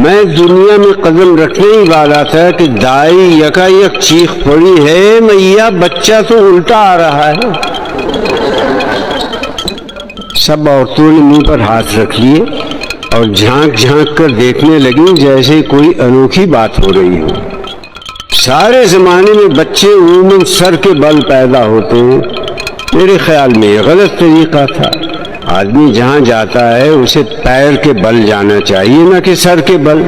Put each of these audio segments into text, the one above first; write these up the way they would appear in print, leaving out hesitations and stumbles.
میں دنیا میں قدم رکھنے ہی والا تھا کہ دائی یکا یک چیخ پڑی ہے میاں بچہ تو الٹا آ رہا ہے۔ سب عورتوں نے منہ پر ہاتھ رکھ لیے اور جھانک جھانک کر دیکھنے لگیں جیسے کوئی انوکھی بات ہو رہی ہو۔ سارے زمانے میں بچے عموماً سر کے بل پیدا ہوتے ہیں، میرے خیال میں یہ غلط طریقہ تھا۔ آدمی جہاں جاتا ہے اسے پیر کے بل جانا چاہیے نہ کہ سر کے بل۔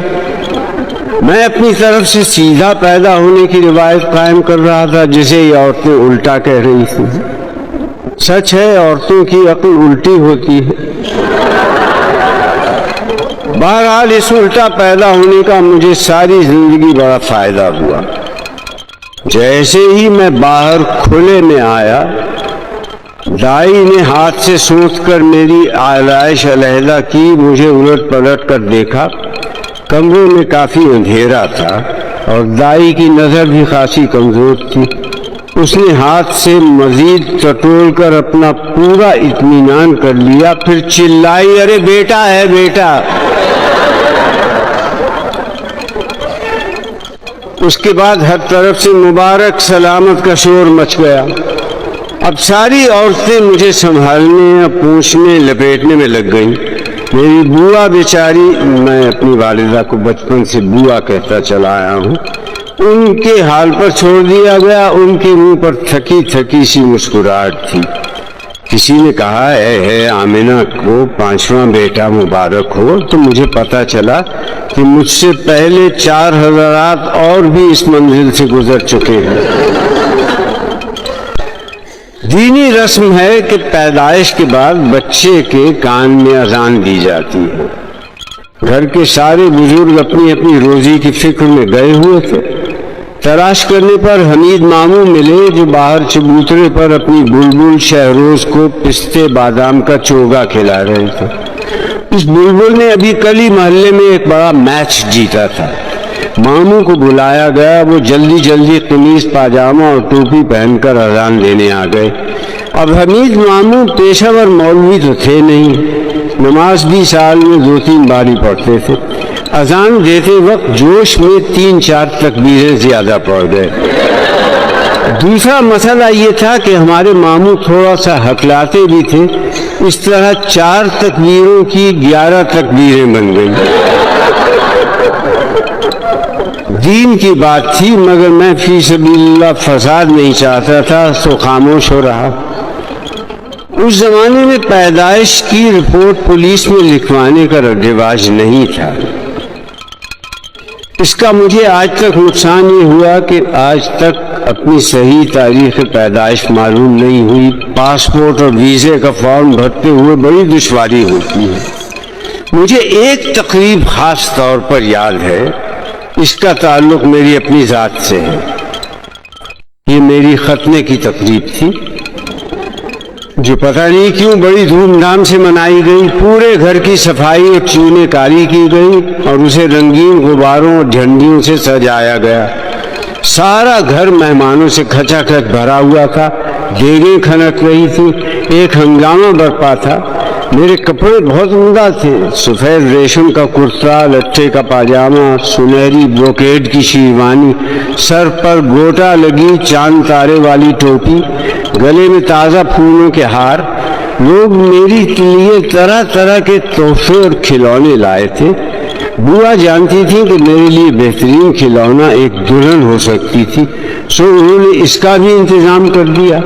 میں اپنی طرف سے سیدھا پیدا ہونے کی روایت قائم کر رہا تھا جسے یہ عورتیں الٹا کہہ رہی تھیں۔ سچ ہے عورتوں کی عقل الٹی ہوتی ہے۔ بہرحال اس الٹا پیدا ہونے کا مجھے ساری زندگی بڑا فائدہ ہوا۔ جیسے ہی میں باہر کھلے میں آیا، دائی نے ہاتھ سے سونت کر میری آرائش علیحدہ کی، مجھے الٹ پلٹ کر دیکھا۔ کمرے میں کافی اندھیرا تھا اور دائی کی نظر بھی خاصی کمزور تھی۔ اس نے ہاتھ سے مزید ٹٹول کر اپنا پورا اطمینان کر لیا، پھر چلائی، ارے بیٹا ہے بیٹا۔ اس کے بعد ہر طرف سے مبارک سلامت کا شور مچ گیا۔ اب ساری عورتیں مجھے سنبھالنے، پوچھنے، لپیٹنے میں لگ گئیں۔ میری بوا بیچاری، میں اپنی والدہ کو بچپن سے بوا کہتا چلا آیا ہوں، ان کے حال پر چھوڑ دیا گیا۔ ان کے منہ پر تھکی تھکی سی مسکراہٹ تھی۔ کسی نے کہا ہے آمنہ کو 5واں بیٹا مبارک ہو، تو مجھے پتا چلا کہ مجھ سے پہلے 4 حضرات اور بھی اس منزل سے گزر چکے ہیں۔ دینی رسم ہے کہ پیدائش کے بعد بچے کے کان میں اذان دی جاتی ہے۔ گھر کے سارے بزرگ اپنی اپنی روزی کی فکر میں گئے ہوئے تھے۔ تلاش کرنے پر حمید ماموں ملے جو باہر چبوترے پر اپنی بلبل شہروز کو پستے بادام کا چوگا کھلا رہے تھے۔ اس بلبل نے ابھی کل ہی محلے میں ایک بڑا میچ جیتا تھا۔ ماموں کو بلایا گیا، وہ جلدی جلدی قمیض پاجامہ اور ٹوپی پہن کر اذان دینے آ گئے۔ اب حمید ماموں پیشہ ور مولوی تو تھے نہیں، نماز بھی سال میں 2-3 بار ہی پڑھتے تھے۔ اذان دیتے وقت جوش میں 3-4 تکبیریں زیادہ پڑ گئے۔ دوسرا مسئلہ یہ تھا کہ ہمارے ماموں تھوڑا سا ہکلاتے بھی تھے، اس طرح 4 تکبیروں کی 11 تکبیریں بن گئیں۔ دین کی بات تھی مگر میں فی سبیل اللہ فساد نہیں چاہتا تھا، تو خاموش ہو رہا۔ اس زمانے میں پیدائش کی رپورٹ پولیس میں لکھوانے کا رواج نہیں تھا۔ اس کا مجھے آج تک نقصان یہ ہوا کہ آج تک اپنی صحیح تاریخ پیدائش معلوم نہیں ہوئی۔ پاسپورٹ اور ویزے کا فارم بھرتے ہوئے بڑی دشواری ہوتی ہے۔ مجھے ایک تقریب خاص طور پر یاد ہے، اس کا تعلق میری اپنی ذات سے ہے۔ یہ میری ختنے کی تقریب تھی جو پتہ نہیں کیوں بڑی دھوم دھام سے منائی گئی۔ پورے گھر کی صفائی اور چونے کاری کی گئی اور اسے رنگین غباروں اور جھنڈیوں سے سجایا گیا۔ سارا گھر مہمانوں سے کھچا کھچ بھرا ہوا تھا، دیگیں کھنک رہی تھی، ایک ہنگامہ برپا تھا۔ میرے کپڑے بہت عمدہ تھے، سفید ریشم کا کرتا، لٹھے کا پاجامہ، سنہری بروکیڈ کی شیروانی، سر پر گوٹا لگی چاند تارے والی ٹوپی، گلے میں تازہ پھولوں کے ہار۔ لوگ میری لیے طرح طرح کے تحفے اور کھلونے لائے تھے۔ بوا جانتی تھی کہ میرے لیے بہترین کھلونا ایک دلہن ہو سکتی تھی، سو انہوں نے اس کا بھی انتظام کر دیا۔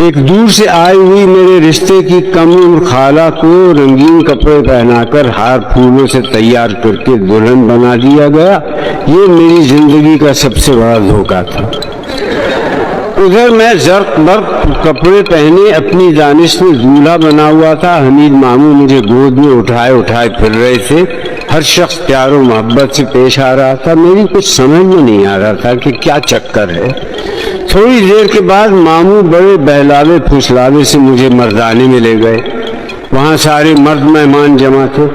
ایک دور سے آئی ہوئی میرے رشتے کی کم عمر خالہ کو رنگین کپڑے پہنا کر ہار پھولوں سے تیار کر کے دلہن بنا دیا گیا۔ یہ میری زندگی کا سب سے بڑا دھوکہ تھا۔ ادھر میں زرق برق کپڑے پہنے اپنی دانش میں دولہا بنا ہوا تھا۔ حمید ماموں مجھے گود میں اٹھائے پھر رہے تھے۔ ہر شخص پیار و محبت سے پیش آ رہا تھا۔ میری کچھ سمجھ میں نہیں آ رہا تھا کہ کیا چکر ہے۔ تھوڑی دیر کے بعد ماموں بڑے بہلاوے پھسلاوے سے مجھے مردانے میں لے گئے۔ وہاں سارے مرد مہمان جمع تھے۔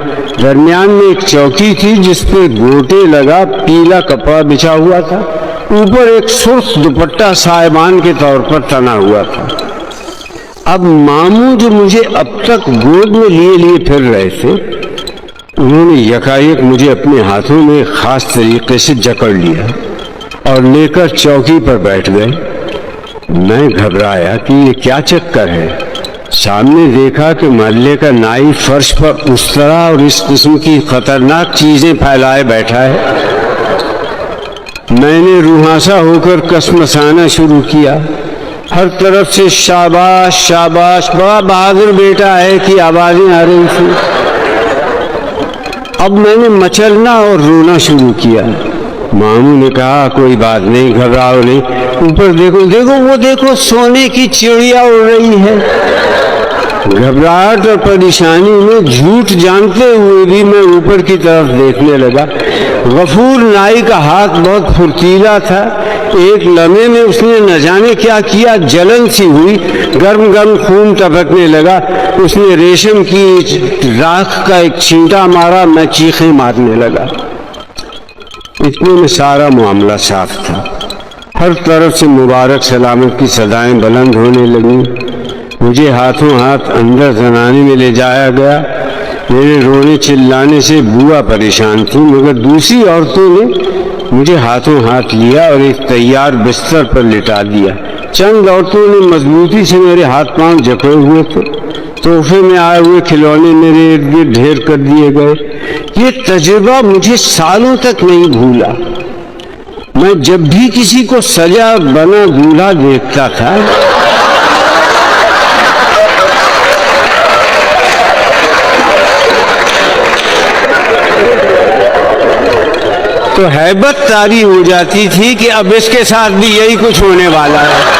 درمیان میں ایک چوکی تھی جس پہ گوٹے لگا پیلا کپڑا بچھا ہوا تھا، اوپر ایک سرخ دوپٹہ سائبان کے طور پر تنا ہوا تھا۔ اب ماموں جو مجھے اب تک گود میں لیے پھر رہے تھے، انہوں نے یکایک مجھے اپنے ہاتھوں میں خاص طریقے سے جکڑ لیا اور لے کر چوکی پر بیٹھ گئے۔ میں گھبرایا کہ یہ کیا چکر ہے۔ سامنے دیکھا کہ محلے کا نائی فرش پر اس طرح اور اس قسم کی خطرناک چیزیں پھیلائے بیٹھا ہے۔ میں نے روحانسا ہو کر کسمسانا شروع کیا۔ ہر طرف سے شاباش شاباش، بڑا بہادر بیٹا ہے کی آوازیں آ رہی تھیں۔ اب میں نے مچلنا اور رونا شروع کیا۔ ماموں نے کہا کوئی بات نہیں، گھبراؤ نہیں، اوپر دیکھو دیکھو وہ دیکھو سونے کی چڑیا اڑ رہی ہے۔ گھبراہٹ اور پریشانی میں جھوٹ جانتے ہوئے بھی میں اوپر کی طرف دیکھنے لگا۔ غفور نائی کا ہاتھ بہت پھرتیلا تھا۔ ایک لمحے میں اس نے نہ جانے کیا کیا، جلن سی ہوئی، گرم گرم خون ٹپکنے لگا۔ اس نے ریشم کی راکھ کا ایک چھینٹا مارا، میں چیخیں مارنے لگا۔ اتنے میں سارا معاملہ صاف تھا۔ ہر طرف سے مبارک سلامت کی صدائیں بلند ہونے لگیں۔ مجھے ہاتھوں ہاتھ اندر زنانے میں لے جایا گیا۔ میرے رونے چلانے سے بوا پریشان تھی، مگر دوسری عورتوں نے مجھے ہاتھوں ہاتھ لیا اور ایک تیار بستر پر لٹا دیا۔ چند عورتوں نے مضبوطی سے میرے ہاتھ پاؤں جکڑے ہوئے تھے۔ تحفے میں آئے ہوئے کھلونے میرے ارد گرد ڈھیر کر دیے گئے۔ یہ تجربہ مجھے سالوں تک نہیں بھولا۔ میں جب بھی کسی کو سجا بنا دولہا دیکھتا تھا تو ہیبت طاری ہو جاتی تھی کہ اب اس کے ساتھ بھی یہی کچھ ہونے والا ہے۔